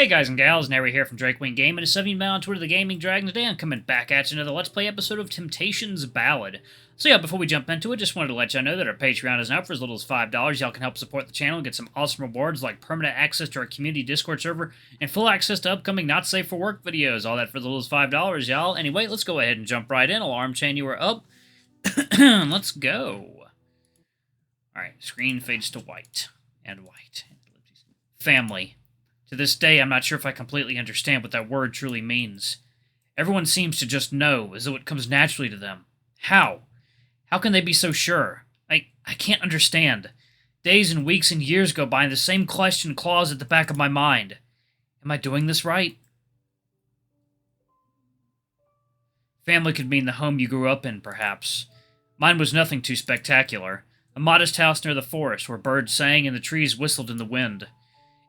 Hey guys and gals, Nary here from Drake Wing Game, and a 7 man on Twitter the Gaming Dragon. Today I'm coming back at you another Let's Play episode of Temptation's Ballad. So yeah, before we jump into it, just wanted to let y'all know that our Patreon is now for as little as $5. Y'all can help support the channel and get some awesome rewards like permanent access to our community Discord server and full access to upcoming Not Safe for Work videos. All that for as little as $5, y'all. Anyway, let's go ahead and jump right in. Alarm chain, you are up. Let's go. Alright, screen fades to white. And white. Family. To this day, I'm not sure if I completely understand what that word truly means. Everyone seems to just know, as though it comes naturally to them. How? How can they be so sure? I can't understand. Days and weeks and years go by and the same question claws at the back of my mind. Am I doing this right? Family could mean the home you grew up in, perhaps. Mine was nothing too spectacular. A modest house near the forest where birds sang and the trees whistled in the wind.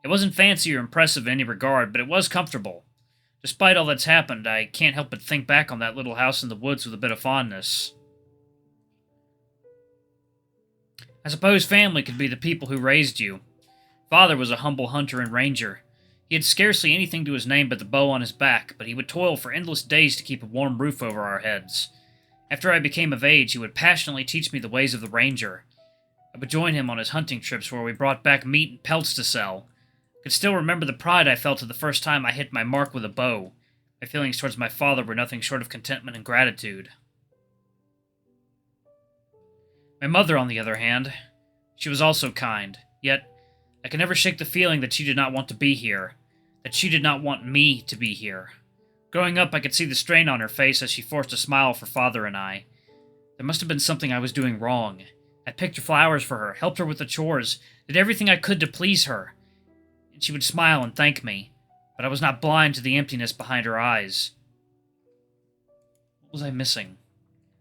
It wasn't fancy or impressive in any regard, but it was comfortable. Despite all that's happened, I can't help but think back on that little house in the woods with a bit of fondness. I suppose family could be the people who raised you. Father was a humble hunter and ranger. He had scarcely anything to his name but the bow on his back, but he would toil for endless days to keep a warm roof over our heads. After I became of age, he would passionately teach me the ways of the ranger. I would join him on his hunting trips where we brought back meat and pelts to sell. I could still remember the pride I felt the first time I hit my mark with a bow. My feelings towards my father were nothing short of contentment and gratitude. My mother, on the other hand, she was also kind, yet I could never shake the feeling that she did not want to be here, that she did not want me to be here. Growing up, I could see the strain on her face as she forced a smile for Father and I. There must have been something I was doing wrong. I picked her flowers for her, helped her with the chores, did everything I could to please her. She would smile and thank me, but I was not blind to the emptiness behind her eyes. What was I missing?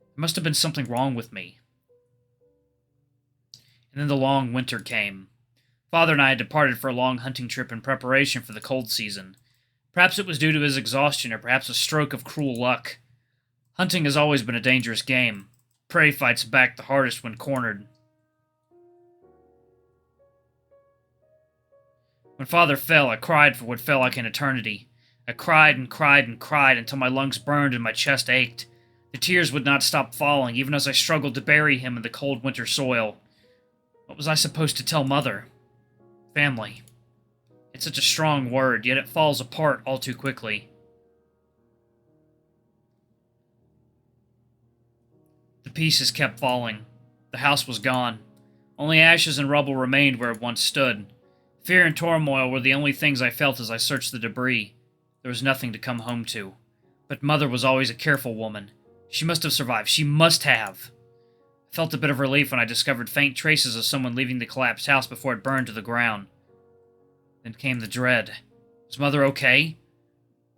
There must have been something wrong with me. And then the long winter came. Father and I had departed for a long hunting trip in preparation for the cold season. Perhaps it was due to his exhaustion, or perhaps a stroke of cruel luck. Hunting has always been a dangerous game. Prey fights back the hardest when cornered. When Father fell, I cried for what felt like an eternity. I cried and cried and cried until my lungs burned and my chest ached. The tears would not stop falling, even as I struggled to bury him in the cold winter soil. What was I supposed to tell Mother? Family. It's such a strong word, yet it falls apart all too quickly. The pieces kept falling. The house was gone. Only ashes and rubble remained where it once stood. Fear and turmoil were the only things I felt as I searched the debris. There was nothing to come home to. But Mother was always a careful woman. She must have survived. She must have. I felt a bit of relief when I discovered faint traces of someone leaving the collapsed house before it burned to the ground. Then came the dread. Was Mother okay?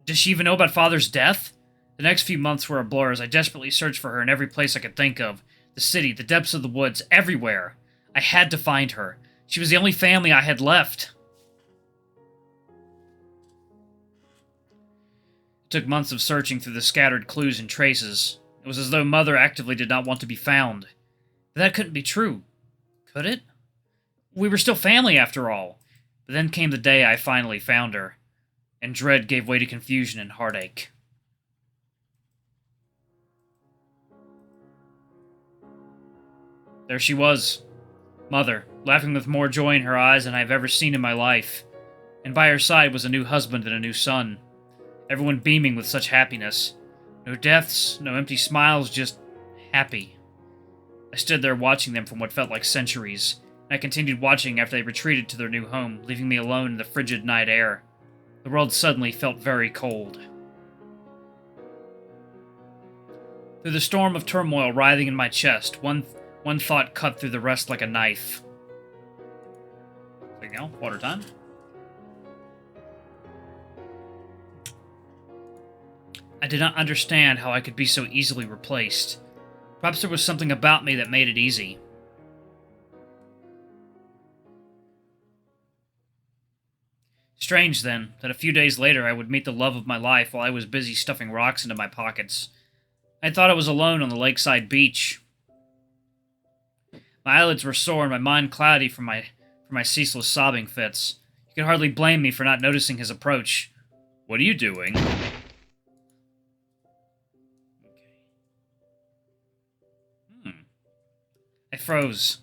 Does she even know about Father's death? The next few months were a blur as I desperately searched for her in every place I could think of. The city, the depths of the woods, everywhere. I had to find her. She was the only family I had left. It took months of searching through the scattered clues and traces. It was as though Mother actively did not want to be found. But that couldn't be true. Could it? We were still family after all. But then came the day I finally found her, and dread gave way to confusion and heartache. There she was. Mother, laughing with more joy in her eyes than I have ever seen in my life. And by her side was a new husband and a new son. Everyone beaming with such happiness. No deaths, no empty smiles, just happy. I stood there watching them from what felt like centuries, and I continued watching after they retreated to their new home, leaving me alone in the frigid night air. The world suddenly felt very cold. Through the storm of turmoil writhing in my chest, one thought cut through the rest like a knife. There you go, water time. I did not understand how I could be so easily replaced. Perhaps there was something about me that made it easy. Strange, then, that a few days later I would meet the love of my life while I was busy stuffing rocks into my pockets. I thought I was alone on the lakeside beach. My eyelids were sore and my mind cloudy from my ceaseless sobbing fits. You could hardly blame me for not noticing his approach. What are you doing? I froze.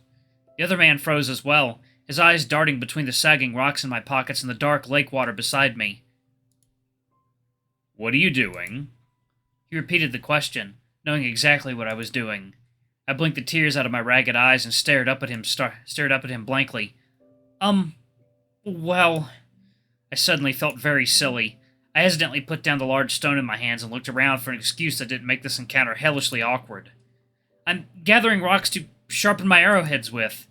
The other man froze as well, his eyes darting between the sagging rocks in my pockets and the dark lake water beside me. What are you doing? He repeated the question, knowing exactly what I was doing. I blinked the tears out of my ragged eyes and stared up at him blankly. Well... I suddenly felt very silly. I hesitantly put down the large stone in my hands and looked around for an excuse that didn't make this encounter hellishly awkward. I'm gathering rocks to sharpen my arrowheads with.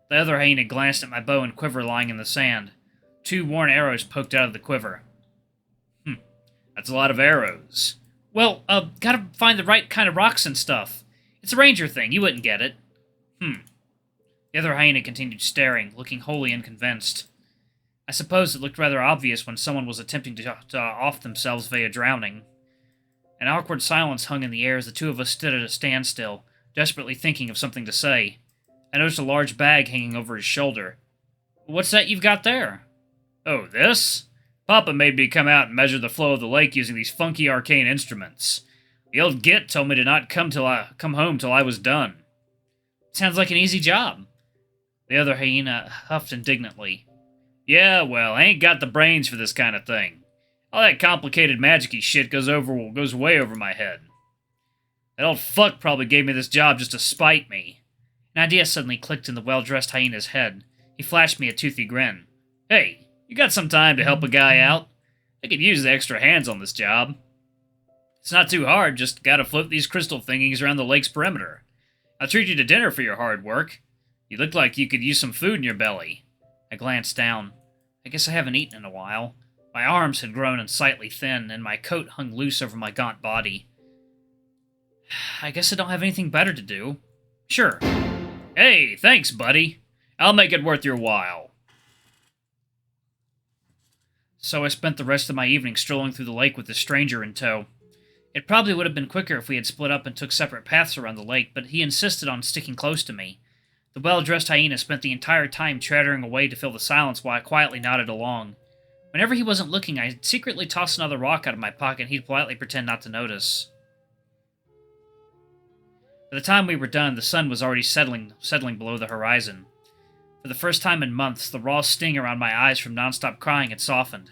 The other hyena glanced at my bow and quiver lying in the sand. 2 worn arrows poked out of the quiver. That's a lot of arrows. Well, gotta find the right kind of rocks and stuff. It's a ranger thing, you wouldn't get it. The other hyena continued staring, looking wholly unconvinced. I suppose it looked rather obvious when someone was attempting to off themselves via drowning. An awkward silence hung in the air as the two of us stood at a standstill, desperately thinking of something to say. I noticed a large bag hanging over his shoulder. What's that you've got there? Oh, this? Papa made me come out and measure the flow of the lake using these funky arcane instruments. The old git told me to not come home till I was done. Sounds like an easy job. The other hyena huffed indignantly. Yeah, well, I ain't got the brains for this kind of thing. All that complicated magic-y shit goes way over my head. That old fuck probably gave me this job just to spite me. An idea suddenly clicked in the well-dressed hyena's head. He flashed me a toothy grin. Hey, you got some time to help a guy out? I could use the extra hands on this job. It's not too hard, just gotta float these crystal thingies around the lake's perimeter. I'll treat you to dinner for your hard work. You look like you could use some food in your belly. I glanced down. I guess I haven't eaten in a while. My arms had grown unsightly thin, and my coat hung loose over my gaunt body. I guess I don't have anything better to do. Sure. Hey, thanks, buddy. I'll make it worth your while. So I spent the rest of my evening strolling through the lake with the stranger in tow. It probably would have been quicker if we had split up and took separate paths around the lake, but he insisted on sticking close to me. The well-dressed hyena spent the entire time chattering away to fill the silence while I quietly nodded along. Whenever he wasn't looking, I'd secretly toss another rock out of my pocket and he'd politely pretend not to notice. By the time we were done, the sun was already settling below the horizon. For the first time in months, the raw sting around my eyes from nonstop crying had softened.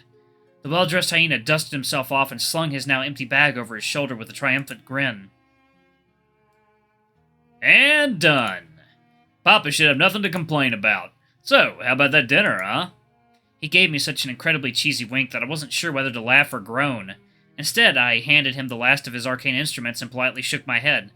The well-dressed hyena dusted himself off and slung his now empty bag over his shoulder with a triumphant grin. And done. Papa should have nothing to complain about. So, how about that dinner, huh? He gave me such an incredibly cheesy wink that I wasn't sure whether to laugh or groan. Instead, I handed him the last of his arcane instruments and politely shook my head.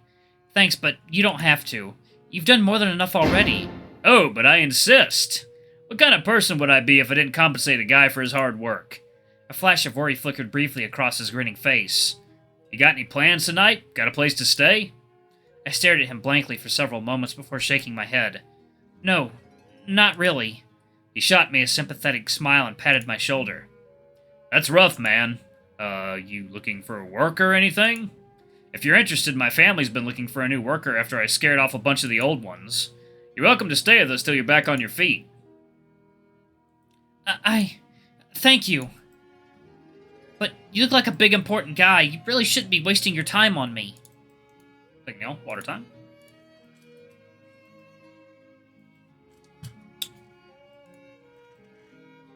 Thanks, but you don't have to. You've done more than enough already. Oh, but I insist. What kind of person would I be if I didn't compensate a guy for his hard work? A flash of worry flickered briefly across his grinning face. You got any plans tonight? Got a place to stay? I stared at him blankly for several moments before shaking my head. No, not really. He shot me a sympathetic smile and patted my shoulder. That's rough, man. You looking for work or anything? If you're interested, my family's been looking for a new worker after I scared off a bunch of the old ones. You're welcome to stay with us till you're back on your feet. Thank you. But you look like a big, important guy. You really shouldn't be wasting your time on me. Like, water time.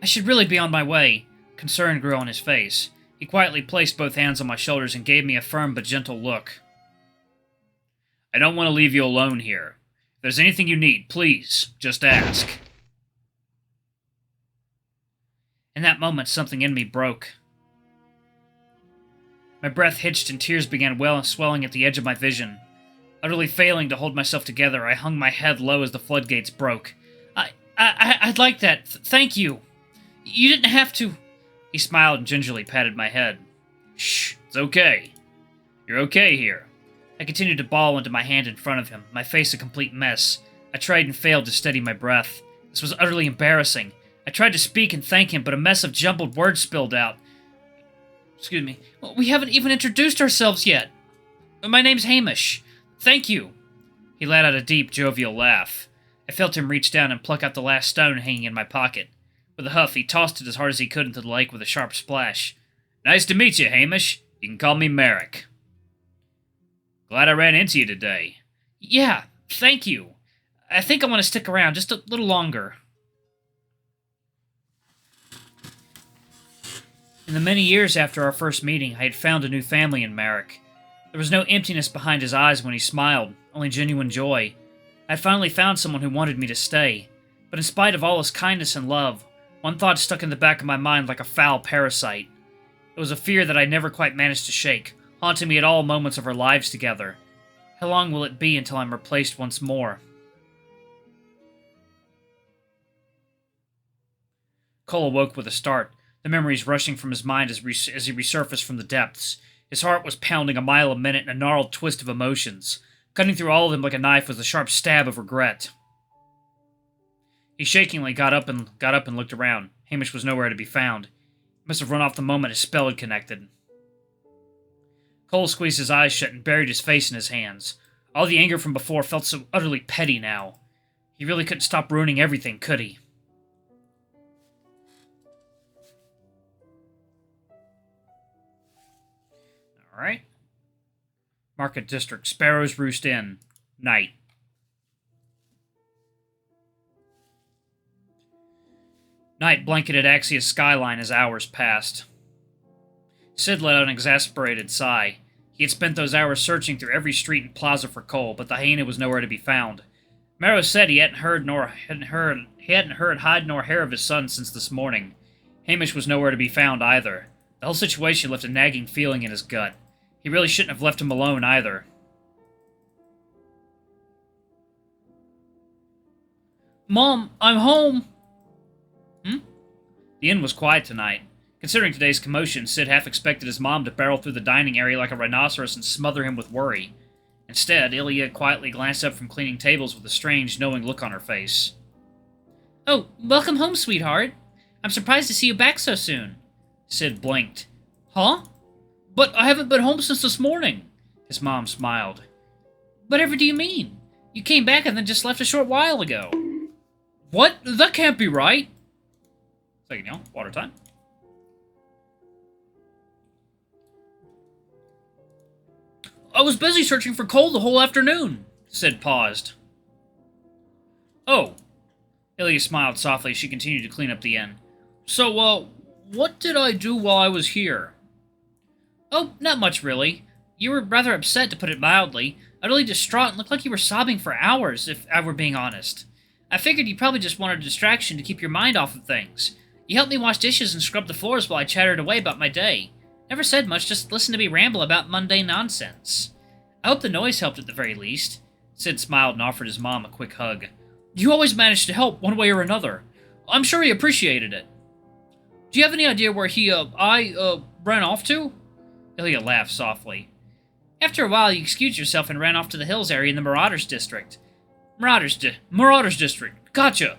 I should really be on my way. Concern grew on his face. He quietly placed both hands on my shoulders and gave me a firm but gentle look. I don't want to leave you alone here. If there's anything you need, please, just ask. In that moment, something in me broke. My breath hitched and tears began swelling at the edge of my vision. Utterly failing to hold myself together, I hung my head low as the floodgates broke. I'd like that. Thank you. You didn't have to. He smiled and gingerly patted my head. Shh, it's okay. You're okay here. I continued to bawl into my hand in front of him, my face a complete mess. I tried and failed to steady my breath. This was utterly embarrassing. I tried to speak and thank him, but a mess of jumbled words spilled out. Excuse me. We haven't even introduced ourselves yet. My name's Hamish. Thank you. He let out a deep, jovial laugh. I felt him reach down and pluck out the last stone hanging in my pocket. With a huff, he tossed it as hard as he could into the lake with a sharp splash. Nice to meet you, Hamish. You can call me Merrick. Glad I ran into you today. Yeah, thank you. I think I want to stick around just a little longer. In the many years after our first meeting, I had found a new family in Merrick. There was no emptiness behind his eyes when he smiled, only genuine joy. I had finally found someone who wanted me to stay. But in spite of all his kindness and love, one thought stuck in the back of my mind like a foul parasite. It was a fear that I never quite managed to shake, haunting me at all moments of our lives together. How long will it be until I'm replaced once more? Cole awoke with a start, the memories rushing from his mind as he resurfaced from the depths. His heart was pounding a mile a minute in a gnarled twist of emotions. Cutting through all of them like a knife was the sharp stab of regret. He shakingly got up and looked around. Hamish was nowhere to be found. He must have run off the moment his spell had connected. Cole squeezed his eyes shut and buried his face in his hands. All the anger from before felt so utterly petty now. He really couldn't stop ruining everything, could he? Alright. Market District. Sparrows Roost Inn. Night. Night blanketed Axia's skyline as hours passed. Sid let out an exasperated sigh. He had spent those hours searching through every street and plaza for Cole, but the hyena was nowhere to be found. Marrow said he hadn't heard hide nor hair of his son since this morning. Hamish was nowhere to be found either. The whole situation left a nagging feeling in his gut. He really shouldn't have left him alone either. Mom, I'm home! The inn was quiet tonight. Considering today's commotion, Sid half expected his mom to barrel through the dining area like a rhinoceros and smother him with worry. Instead, Ilya quietly glanced up from cleaning tables with a strange, knowing look on her face. Oh, welcome home, sweetheart. I'm surprised to see you back so soon. Sid blinked. Huh? But I haven't been home since this morning. His mom smiled. Whatever do you mean? You came back and then just left a short while ago. What? That can't be right. Second, water time. I was busy searching for Cole the whole afternoon. Sid paused. Oh. Ilya smiled softly as she continued to clean up the inn. So, what did I do while I was here? Oh, not much, really. You were rather upset, to put it mildly. Utterly distraught and looked like you were sobbing for hours, if I were being honest. I figured you probably just wanted a distraction to keep your mind off of things. You helped me wash dishes and scrub the floors while I chattered away about my day. Never said much, just listened to me ramble about mundane nonsense. I hope the noise helped at the very least. Sid smiled and offered his mom a quick hug. You always managed to help, one way or another. I'm sure he appreciated it. Do you have any idea where I ran off to? Ilya laughed softly. After a while, you excused yourself and ran off to the hills area in the Marauders District. Marauders District. Gotcha.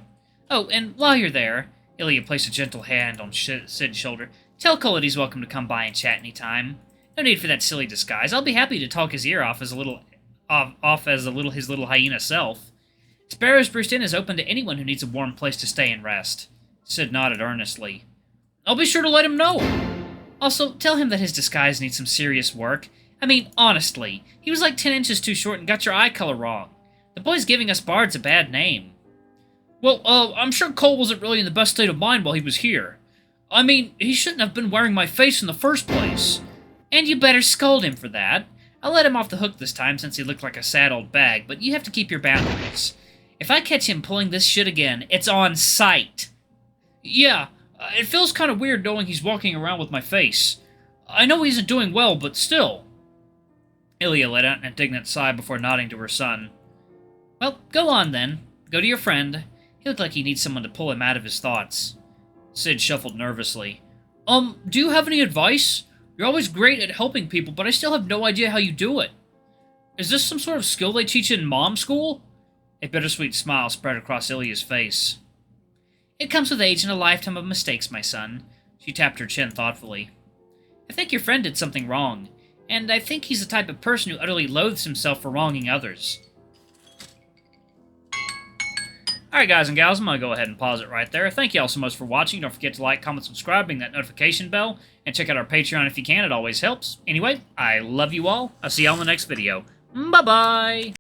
Oh, and while you're there, Ilya placed a gentle hand on Sid's shoulder. Tell Cole that he's welcome to come by and chat any time. No need for that silly disguise. I'll be happy to talk his ear off his little hyena self. Sparrow's Roost Inn is open to anyone who needs a warm place to stay and rest. Sid nodded earnestly. I'll be sure to let him know. Also, tell him that his disguise needs some serious work. I mean, honestly, he was like 10 inches too short and got your eye color wrong. The boy's giving us bards a bad name. Well, I'm sure Cole wasn't really in the best state of mind while he was here. I mean, he shouldn't have been wearing my face in the first place. And you better scold him for that. I'll let him off the hook this time since he looked like a sad old bag, but you have to keep your boundaries. If I catch him pulling this shit again, it's on sight. Yeah, it feels kind of weird knowing he's walking around with my face. I know he isn't doing well, but still. Ilya let out an indignant sigh before nodding to her son. Well, go on then. Go to your friend. He looked like he needs someone to pull him out of his thoughts. Sid shuffled nervously. Do you have any advice? You're always great at helping people, but I still have no idea how you do it. Is this some sort of skill they teach in mom school? A bittersweet smile spread across Ilya's face. It comes with age and a lifetime of mistakes, my son. She tapped her chin thoughtfully. I think your friend did something wrong, and I think he's the type of person who utterly loathes himself for wronging others. Alright, guys and gals, I'm going to go ahead and pause it right there. Thank you all so much for watching. Don't forget to like, comment, subscribe, ring that notification bell, and check out our Patreon if you can. It always helps. Anyway, I love you all. I'll see you all in the next video. Bye-bye!